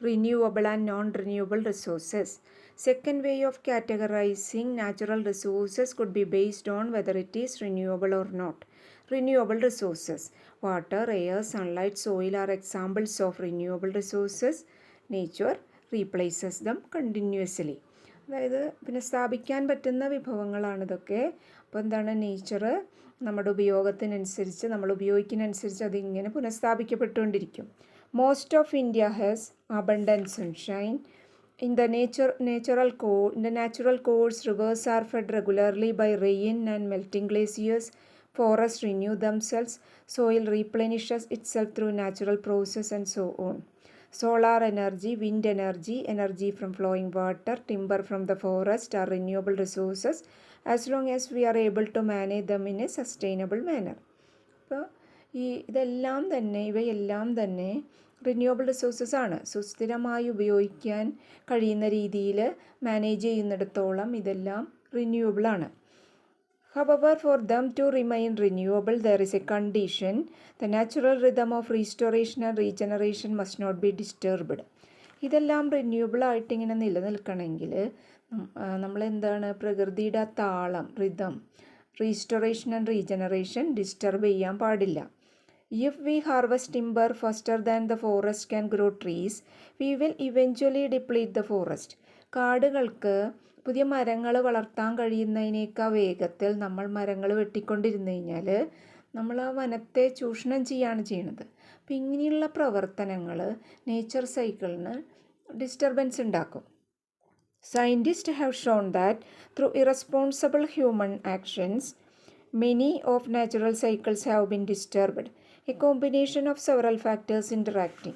renewable and non-renewable resources. Second way of categorizing natural resources could be based on whether it is renewable or not. Renewable resources. Water, air, sunlight, soil are examples of renewable resources. Nature replaces them continuously. അതായത് പുനഃസ്ഥാപിക്കാൻ പറ്റുന്ന വിഭവങ്ങളാണ് ഇതൊക്കെ. അപ്പോൾ എന്താണ്, nature നമ്മുടെ ഉപയോഗത്തിനനുസരിച്ച്, നമ്മൾ ഉപയോഗിക്കുന്നതനുസരിച്ച് അതിങ്ങനെ പുനഃസ്ഥാപിക്കപ്പെട്ടുകൊണ്ടിരിക്കും. Most of India has abundant sunshine. In the natural course, rivers are fed regularly by rain and melting glaciers. Forests renew themselves. Soil replenishes itself through natural process and so on. Solar energy, wind energy, energy from flowing water, timber from the forest are renewable resources as long as we are able to manage them in a sustainable manner. അപ്പോൾ ഇവയെല്ലാം തന്നെ renewable resources ആണ്. സുസ്ഥിരമായി ഉപയോഗിക്കാൻ കഴിയുന്ന രീതിയിൽ manage ചെയ്യുന്നിടത്തോളം ഇതെല്ലാം renewable ആണ്. However, for them to remain renewable, there is a condition. The natural rhythm of restoration and regeneration must not be disturbed. ഇതെല്ലാം റിന്യൂവബിൾ ആയിട്ട് ഇങ്ങനെ നിലനിൽക്കണമെങ്കിൽ നമ്മളെന്താണ്, പ്രകൃതിയുടെ താളം, rhythm, restoration and regeneration disturb ചെയ്യാൻ പാടില്ല. If we harvest timber faster than the forest can grow trees, we will eventually deplete the forest. കാടുകൾക്ക് പുതിയ മരങ്ങൾ വളർത്താൻ കഴിയുന്നതിനേക്കാൾ വേഗത്തിൽ നമ്മൾ മരങ്ങൾ വെട്ടിക്കൊണ്ടിരുന്നു കഴിഞ്ഞാൽ നമ്മൾ ആ വനത്തെ ചൂഷണം ചെയ്യുകയാണ് ചെയ്യുന്നത്. അപ്പം ഇങ്ങനെയുള്ള പ്രവർത്തനങ്ങൾ നേച്ചർ സൈക്കിളിന് ഡിസ്റ്റർബൻസ് ഉണ്ടാക്കും. Scientists have shown that through irresponsible human actions, many of natural cycles have been disturbed. A combination of several factors interacting.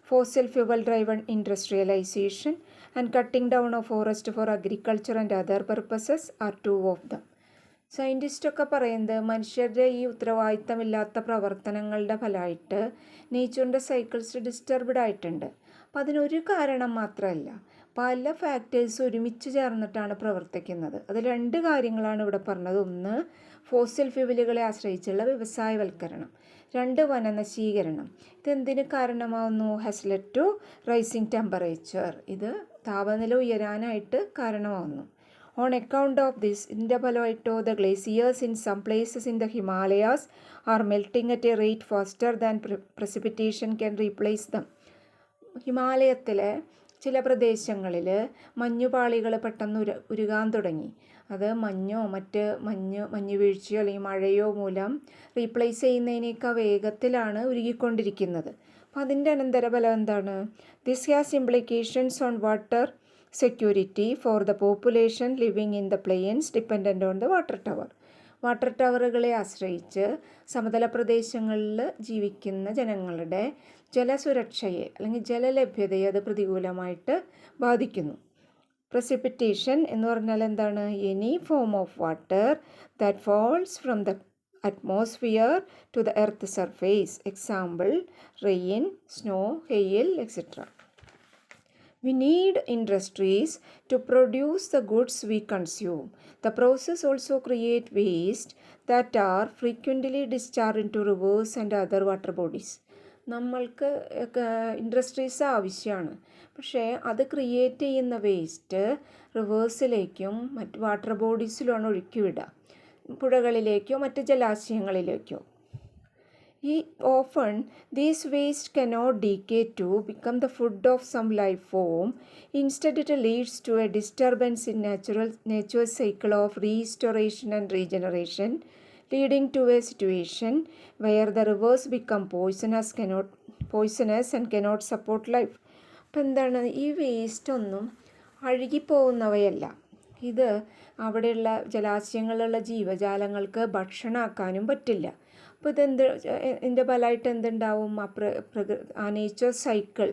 Fossil fuel driven industrialization and cutting down of forest for agriculture and other purposes are two of them. സയൻറ്റിസ്റ്റൊക്കെ പറയുന്നത് മനുഷ്യരുടെ ഈ ഉത്തരവാദിത്തമില്ലാത്ത പ്രവർത്തനങ്ങളുടെ ഫലമായിട്ട് നേച്ചറിൻ്റെ cycles disturbed ആയിട്ടുണ്ട്. അപ്പം അതിനൊരു കാരണം മാത്രമല്ല, പല ഫാക്ടേഴ്സ് ഒരുമിച്ച് ചേർന്നിട്ടാണ് പ്രവർത്തിക്കുന്നത്. അത് രണ്ട് കാര്യങ്ങളാണ് ഇവിടെ പറഞ്ഞത്. ഒന്ന്, ഫോസിൽ ഫ്യൂവലുകളെ ആശ്രയിച്ചുള്ള വ്യവസായവൽക്കരണം. രണ്ട്, വനനശീകരണം. ഇതെന്തിന് കാരണമാവുന്നു? Has led to rising temperature. ഇത് താപനില ഉയരാനായിട്ട് കാരണമാവുന്നു. ഓൺ അക്കൗണ്ട് ഓഫ് ദിസ്, ഇതിൻ്റെ ഫലമായിട്ടോ the glaciers in some places in the Himalayas are melting at a rate faster than precipitation can replace them. ഹിമാലയത്തിലെ ചില പ്രദേശങ്ങളിൽ മഞ്ഞുപാളികൾ പെട്ടെന്ന് ഉരുകാൻ തുടങ്ങി. അത് മഞ്ഞ് വീഴ്ചയോ അല്ലെങ്കിൽ മഴയോ മൂലം റീപ്ലേസ് ചെയ്യുന്നതിനേക്കാൾ വേഗത്തിലാണ് ഉരുകിക്കൊണ്ടിരിക്കുന്നത്. അപ്പം അതിൻ്റെ അനന്തരഫലം എന്താണ്? This has implications on water security for the population living in the plains dependent on the water tower. Water ടവറുകളെ ആശ്രയിച്ച് സമതല പ്രദേശങ്ങളിൽ ജീവിക്കുന്ന ജനങ്ങളുടെ ജലസുരക്ഷയെ അല്ലെങ്കിൽ ജലലഭ്യതയെ അത് പ്രതികൂലമായിട്ട് ബാധിക്കുന്നു. പ്രസിപ്പിറ്റേഷൻ എന്ന് പറഞ്ഞാൽ എന്താണ്? Any form of water that falls from the atmosphere to the earth surface. Example, rain, snow, hail, etc. We need industries to produce the goods we consume. The process also creates waste that are frequently discharged into rivers and other water bodies. നമ്മൾക്ക് industries ആവശ്യമാണ്, പക്ഷേ അത് create ചെയ്യുന്ന waste റിവേഴ്സിലേക്കും മറ്റ് water ബോഡീസിലാണ് ഒഴുക്കിവിടുക, പുഴകളിലേക്കോ മറ്റ് ജലാശയങ്ങളിലേക്കോ. Often these waste cannot decay to become the food of some life form. Instead, it leads to a disturbance in nature's cycle of restoration and regeneration, leading to a situation where the rivers become poisonous and cannot support life. അപ്പം എന്താണ്, ഈ waste ഒന്നും അഴുകിപ്പോകുന്നവയല്ല. ഇത് അവിടെയുള്ള ജലാശയങ്ങളിലുള്ള ജീവജാലങ്ങൾക്ക് ഭക്ഷണമാക്കാനും പറ്റില്ല. അപ്പോൾ ഇതിൻ്റെ ഫലമായിട്ട് എന്തുണ്ടാവും? ആ നേച്ചർ സൈക്കിൾ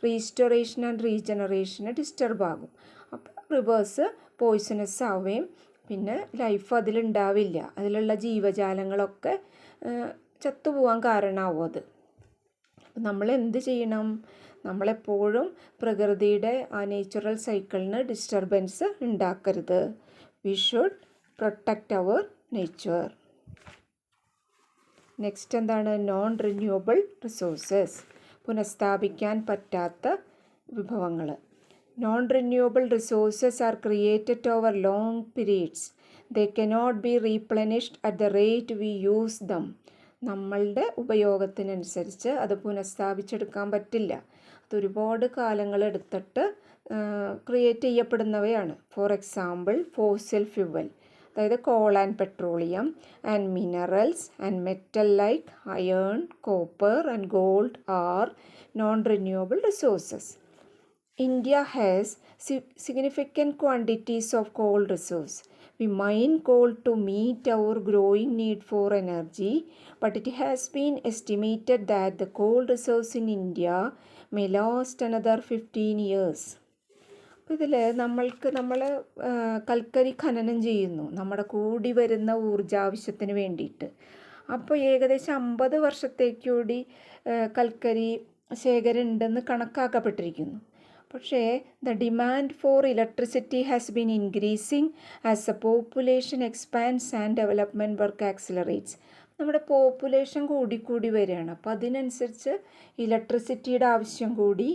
റീസ്റ്റോറേഷൻ ആൻഡ് റീജനറേഷന് ഡിസ്റ്റർബ് ആകും. അപ്പോൾ റിവേഴ്സ് പോയ്സണസ് ആവുകയും പിന്നെ ലൈഫ് അതിലുണ്ടാവില്ല, അതിലുള്ള ജീവജാലങ്ങളൊക്കെ ചത്തുപോകാൻ കാരണമാവും അത്. അപ്പം നമ്മൾ എന്ത് ചെയ്യണം? നമ്മളെപ്പോഴും പ്രകൃതിയുടെ ആ നേച്ചുറൽ സൈക്കിളിന് ഡിസ്റ്റർബൻസ് ഉണ്ടാക്കരുത്. We should protect our nature. Next എന്താണ്? Non renewable resources. പുനഃസ്ഥാപിക്കാൻ പറ്റാത്ത വിഭവങ്ങൾ. Non renewable resources are created over long periods. They cannot be replenished at the rate we use them. നമ്മളുടെ ഉപയോഗത്തിനനുസരിച്ച് അത് പുനഃസ്ഥാപിച്ചെടുക്കാൻ പറ്റില്ല. അതൊരുപാട് കാലങ്ങളെടുത്തിട്ട് ക്രിയേറ്റ് ചെയ്യപ്പെടുന്നവയാണ്. ഫോർ എക്സാമ്പിൾ ഫോസിൽ ഫ്യൂവൽ, അതായത് coal and petroleum and minerals and metal like iron, copper and gold are non renewable resources. India has significant quantities of coal reserves. We mine coal to meet our growing need for energy, but it has been estimated that the coal reserves in India may last another 15 years. ഇതിൽ നമ്മൾ കൽക്കരി ഖനനം ചെയ്യുന്നു നമ്മുടെ കൂടി വരുന്ന ഊർജാവശ്യത്തിന് വേണ്ടിയിട്ട്. അപ്പോൾ ഏകദേശം 50 വർഷത്തേക്കൂടി കൽക്കരി ശേഖരം ഉണ്ടെന്ന് കണക്കാക്കപ്പെട്ടിരിക്കുന്നു. പക്ഷേ the demand for electricity has been increasing as A population expands and development work accelerates. നമ്മുടെ പോപ്പുലേഷൻ കൂടിക്കൂടി വരികയാണ്. അപ്പോൾ അതിനനുസരിച്ച് ഇലക്ട്രിസിറ്റിയുടെ ആവശ്യം കൂടി,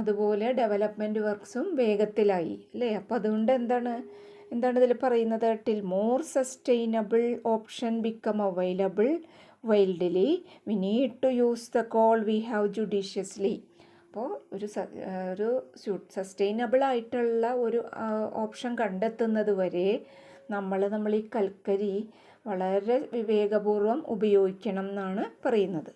അതുപോലെ ഡെവലപ്മെൻറ്റ് വർക്ക്സും വേഗത്തിലായി അല്ലേ. അപ്പോൾ അതുകൊണ്ട് എന്താണ് ഇതിൽ പറയുന്നത്? Till more sustainable option become available wildly we need to use the coal we have judiciously. അപ്പോൾ ഒരു സസ്റ്റൈനബിൾ ആയിട്ടുള്ള ഒരു ഓപ്ഷൻ കണ്ടെത്തുന്നത് വരെ നമ്മൾ ഈ കൽക്കരി വളരെ വിവേകപൂർവ്വം ഉപയോഗിക്കണം എന്നാണ് പറയുന്നത്.